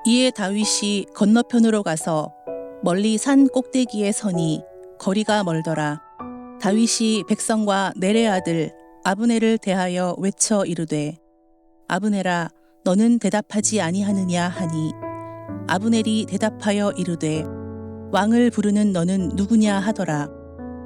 이에 다윗이 건너편으로 가서 멀리 산 꼭대기에 서니 거리가 멀더라. 다윗이 백성과 넬의 아들 아브넬을 대하여 외쳐 이르되 아브넬아 너는 대답하지 아니하느냐 하니 아브넬이 대답하여 이르되 왕을 부르는 너는 누구냐 하더라.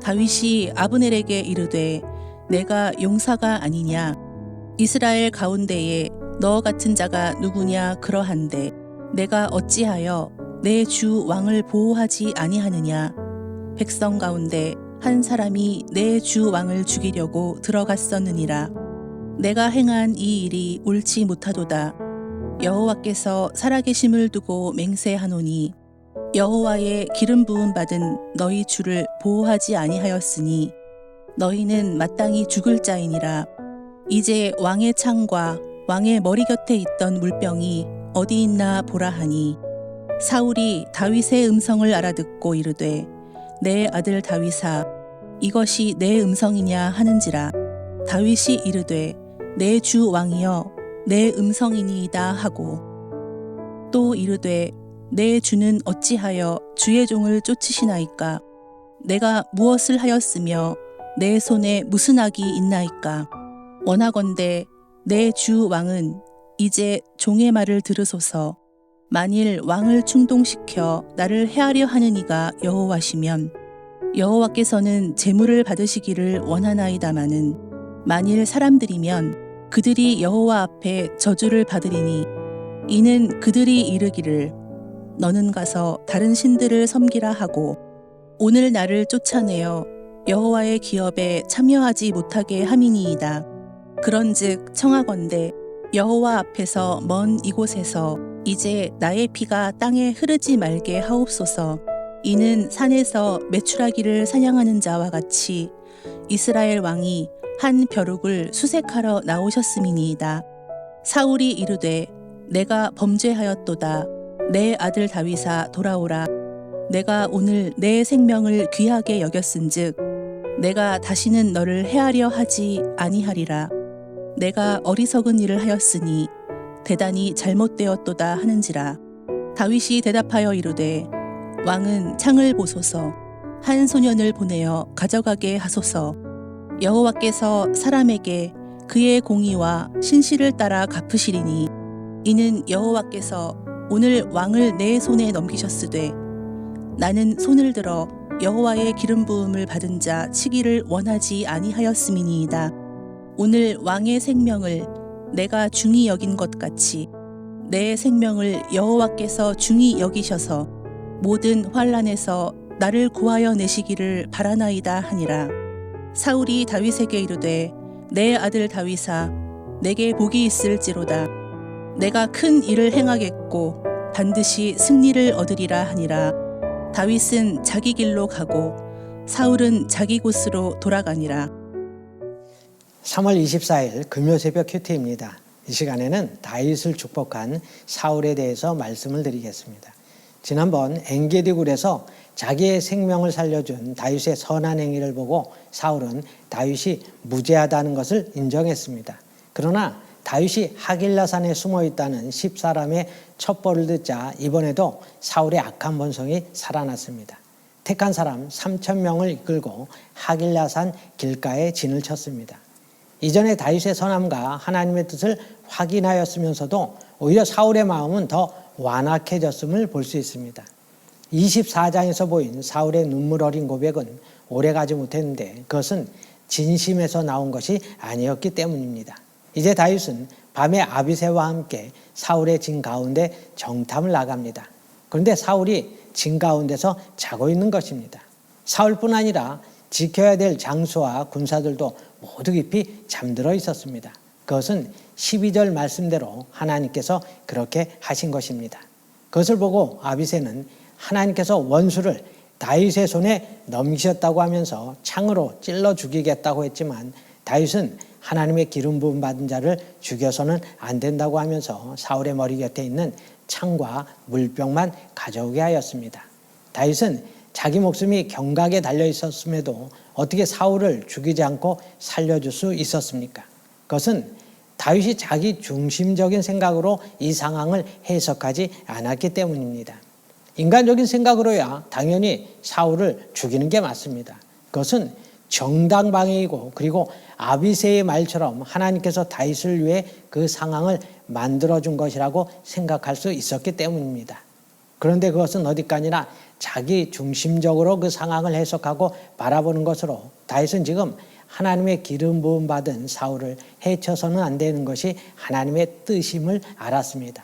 다윗이 아브넬에게 이르되 내가 용사가 아니냐 이스라엘 가운데에 너 같은 자가 누구냐 그러한데 내가 어찌하여 내 주 왕을 보호하지 아니하느냐. 백성 가운데 한 사람이 내 주 왕을 죽이려고 들어갔었느니라. 내가 행한 이 일이 옳지 못하도다. 여호와께서 살아계심을 두고 맹세하노니 여호와의 기름 부음 받은 너희 주를 보호하지 아니하였으니 너희는 마땅히 죽을 자이니라. 이제 왕의 창과 왕의 머리 곁에 있던 물병이 어디 있나 보라 하니 사울이 다윗의 음성을 알아듣고 이르되 내 아들 다윗아 이것이 내 음성이냐 하는지라. 다윗이 이르되 내 주 왕이여 내 음성이니이다 하고 또 이르되 내 주는 어찌하여 주의 종을 쫓으시나이까. 내가 무엇을 하였으며 내 손에 무슨 악이 있나이까. 원하건대 내 주 왕은 이제 종의 말을 들으소서. 만일 왕을 충동시켜 나를 해하려 하는 이가 여호와시면 여호와께서는 제물을 받으시기를 원하나이다마는 만일 사람들이면 그들이 여호와 앞에 저주를 받으리니 이는 그들이 이르기를 너는 가서 다른 신들을 섬기라 하고 오늘 나를 쫓아내어 여호와의 기업에 참여하지 못하게 함이니이다. 그런즉 청하건대 여호와 앞에서 먼 이곳에서 이제 나의 피가 땅에 흐르지 말게 하옵소서. 이는 산에서 메추라기를 사냥하는 자와 같이 이스라엘 왕이 한 벼룩을 수색하러 나오셨음이니이다. 사울이 이르되 내가 범죄하였도다. 내 아들 다윗아 돌아오라. 내가 오늘 내 생명을 귀하게 여겼은즉 내가 다시는 너를 해하려 하지 아니하리라. 내가 어리석은 일을 하였으니 대단히 잘못되었도다 하는지라. 다윗이 대답하여 이르되 왕은 창을 보소서. 한 소년을 보내어 가져가게 하소서. 여호와께서 사람에게 그의 공의와 신실을 따라 갚으시리니 이는 여호와께서 오늘 왕을 내 손에 넘기셨으되 나는 손을 들어 여호와의 기름 부음을 받은 자 치기를 원하지 아니하였음이니이다. 오늘 왕의 생명을 내가 중히 여긴 것 같이 내 생명을 여호와께서 중히 여기셔서 모든 환난에서 나를 구하여 내시기를 바라나이다 하니라. 사울이 다윗에게 이르되 내 아들 다윗아 내게 복이 있을지로다. 내가 큰 일을 행하겠고 반드시 승리를 얻으리라 하니라. 다윗은 자기 길로 가고 사울은 자기 곳으로 돌아가니라. 3월 24일 금요새벽 큐티입니다. 이 시간에는 다윗을 축복한 사울에 대해서 말씀을 드리겠습니다. 지난번 엔게디 굴에서 자기의 생명을 살려준 다윗의 선한 행위를 보고 사울은 다윗이 무죄하다는 것을 인정했습니다. 그러나 다윗이 하길라산에 숨어 있다는 10사람의 첩보를 듣자 이번에도 사울의 악한 본성이 살아났습니다. 택한 사람 3,000명을 이끌고 하길라산 길가에 진을 쳤습니다. 이전에 다윗의 선함과 하나님의 뜻을 확인하였으면서도 오히려 사울의 마음은 더 완악해졌음을 볼 수 있습니다. 24장에서 보인 사울의 눈물 어린 고백은 오래가지 못했는데 그것은 진심에서 나온 것이 아니었기 때문입니다. 이제 다윗은 밤에 아비새와 함께 사울의 진 가운데 정탐을 나갑니다. 그런데 사울이 진 가운데서 자고 있는 것입니다. 사울뿐 아니라 지켜야 될 장수와 군사들도 모두 깊이 잠들어 있었습니다. 그것은 12절 말씀대로 하나님께서 그렇게 하신 것입니다. 그것을 보고 아비새는 하나님께서 원수를 다윗의 손에 넘기셨다고 하면서 창으로 찔러 죽이겠다고 했지만 다윗은 하나님의 기름 부음 받은 자를 죽여서는 안 된다고 하면서 사울의 머리 곁에 있는 창과 물병만 가져오게 하였습니다. 다윗은 자기 목숨이 경각에 달려 있었음에도 어떻게 사울을 죽이지 않고 살려줄 수 있었습니까? 그것은 다윗이 자기 중심적인 생각으로 이 상황을 해석하지 않았기 때문입니다. 인간적인 생각으로야 당연히 사울을 죽이는 게 맞습니다. 그것은 정당방위이고 그리고 아비새의 말처럼 하나님께서 다윗을 위해 그 상황을 만들어준 것이라고 생각할 수 있었기 때문입니다. 그런데 그것은 어디까지나 자기 중심적으로 그 상황을 해석하고 바라보는 것으로 다윗은 지금 하나님의 기름 부음 받은 사울을 해쳐서는 안 되는 것이 하나님의 뜻임을 알았습니다.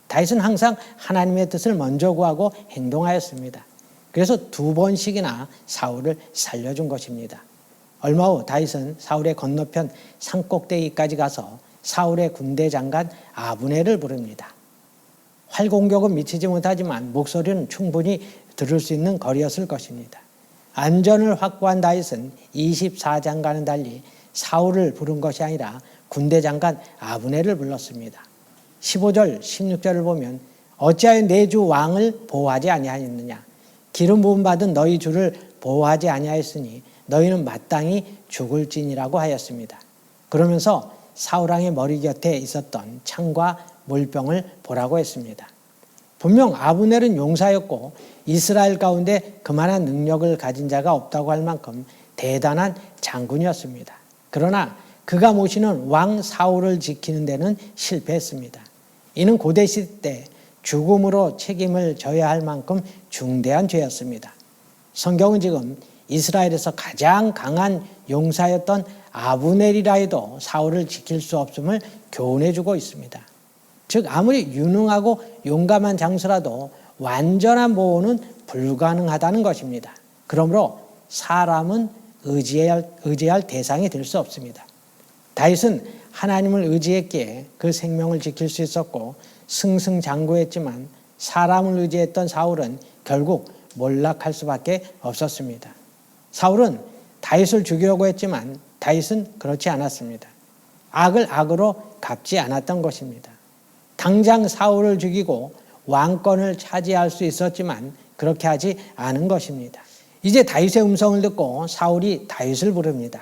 다윗은 항상 하나님의 뜻을 먼저 구하고 행동하였습니다. 그래서 2번씩이나 사울을 살려준 것입니다. 얼마 후 다윗은 사울의 건너편 산꼭대기까지 가서 사울의 군대 장관 아브넬을 부릅니다. 활공격은 미치지 못하지만 목소리는 충분히 들을 수 있는 거리였을 것입니다. 안전을 확보한 다윗은 24장과는 달리 사울을 부른 것이 아니라 군대 장관 아브넬을 불렀습니다. 15절, 16절을 보면 어찌하여 내 주 왕을 보호하지 아니하였느냐? 기름 부음 받은 너희 주를 보호하지 아니하였으니 너희는 마땅히 죽을지니라고 하였습니다. 그러면서 사울왕의 머리 곁에 있었던 창과 물병을 보라고 했습니다. 분명 아브넬은 용사였고 이스라엘 가운데 그만한 능력을 가진 자가 없다고 할 만큼 대단한 장군이었습니다. 그러나 그가 모시는 왕 사울을 지키는 데는 실패했습니다. 이는 고대 시대 죽음으로 책임을 져야 할 만큼 중대한 죄였습니다. 성경은 지금 이스라엘에서 가장 강한 용사였던 아브넬이라 해도 사울을 지킬 수 없음을 교훈해주고 있습니다. 즉 아무리 유능하고 용감한 장수라도 완전한 보호는 불가능하다는 것입니다. 그러므로 사람은 의지할 대상이 될 수 없습니다. 다윗은 하나님을 의지했기에 그 생명을 지킬 수 있었고 승승장구했지만 사람을 의지했던 사울은 결국 몰락할 수밖에 없었습니다. 사울은 다윗을 죽이려고 했지만 다윗은 그렇지 않았습니다. 악을 악으로 갚지 않았던 것입니다. 당장 사울을 죽이고 왕권을 차지할 수 있었지만 그렇게 하지 않은 것입니다. 이제 다윗의 음성을 듣고 사울이 다윗을 부릅니다.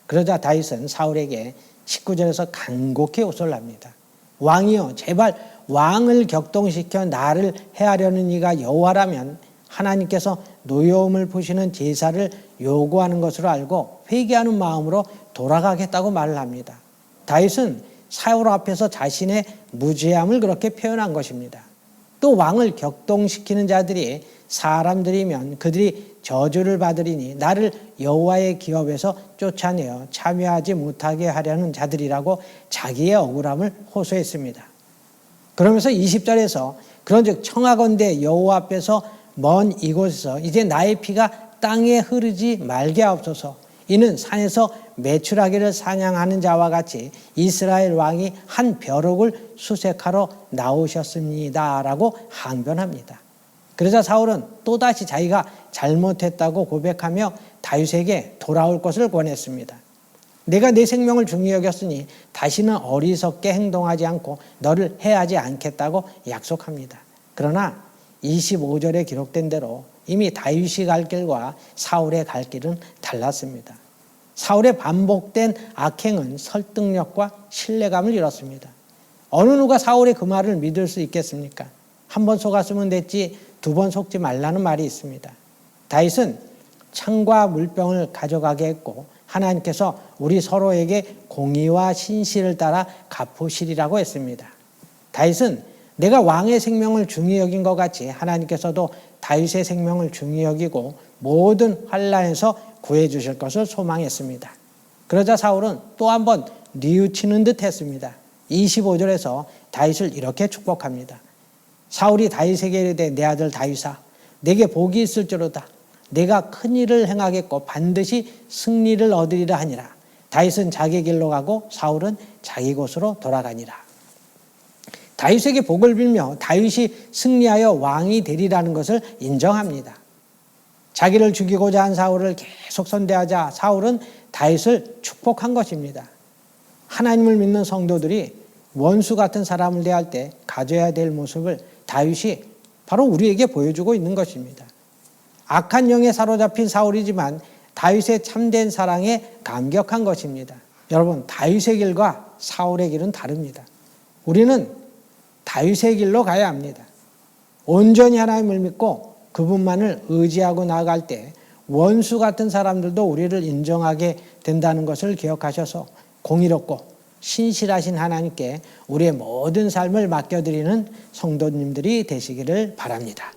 그러자 다윗은 사울에게 19절에서 간곡히 호소를 합니다. 왕이여, 제발 왕을 격동시켜 나를 해하려는 이가 여호와라면 하나님께서 노여움을 푸시는 제사를 요구하는 것으로 알고 회개하는 마음으로 돌아가겠다고 말을 합니다. 다윗은 사울 앞에서 자신의 무죄함을 그렇게 표현한 것입니다. 또 왕을 격동시키는 자들이 사람들이면 그들이 저주를 받으리니 나를 여호와의 기업에서 쫓아내어 참여하지 못하게 하려는 자들이라고 자기의 억울함을 호소했습니다. 그러면서 20절에서 그런즉 청하건대 여호와 앞에서 먼 이곳에서 이제 나의 피가 땅에 흐르지 말게 하옵소서. 이는 산에서 메추라기를 사냥하는 자와 같이 이스라엘 왕이 한 벼룩을 수색하러 나오셨습니다 라고 항변합니다. 그러자 사울은 또다시 자기가 잘못했다고 고백하며 다윗에게 돌아올 것을 권했습니다. 내가 내 생명을 중히 여겼으니 다시는 어리석게 행동하지 않고 너를 해하지 않겠다고 약속합니다. 그러나 25절에 기록된 대로 이미 다윗이 갈 길과 사울의 갈 길은 달랐습니다. 사울의 반복된 악행은 설득력과 신뢰감을 잃었습니다. 어느 누가 사울의 그 말을 믿을 수 있겠습니까? 한 번 속았으면 됐지 2번 속지 말라는 말이 있습니다. 다윗은 창과 물병을 가져가게 했고 하나님께서 우리 서로에게 공의와 신실을 따라 갚으시리라고 했습니다. 다윗은 내가 왕의 생명을 중히 여긴 것 같이 하나님께서도 다윗의 생명을 중히 여기고 모든 환난에서 구해 주실 것을 소망했습니다. 그러자 사울은 또 한 번 뉘우치는 듯 했습니다. 25절에서 다윗을 이렇게 축복합니다. 사울이 다윗에게 이르되 내 아들 다윗아 내게 복이 있을지로다. 내가 큰 일을 행하겠고 반드시 승리를 얻으리라 하니라. 다윗은 자기 길로 가고 사울은 자기 곳으로 돌아가니라. 다윗에게 복을 빌며 다윗이 승리하여 왕이 되리라는 것을 인정합니다. 자기를 죽이고자 한 사울을 계속 선대하자 사울은 다윗을 축복한 것입니다. 하나님을 믿는 성도들이 원수 같은 사람을 대할 때 가져야 될 모습을 다윗이 바로 우리에게 보여주고 있는 것입니다. 악한 영에 사로잡힌 사울이지만 다윗의 참된 사랑에 감격한 것입니다. 여러분, 다윗의 길과 사울의 길은 다릅니다. 우리는 다윗의 길로 가야 합니다. 온전히 하나님을 믿고 그분만을 의지하고 나아갈 때 원수 같은 사람들도 우리를 인정하게 된다는 것을 기억하셔서 공의롭고 신실하신 하나님께 우리의 모든 삶을 맡겨드리는 성도님들이 되시기를 바랍니다.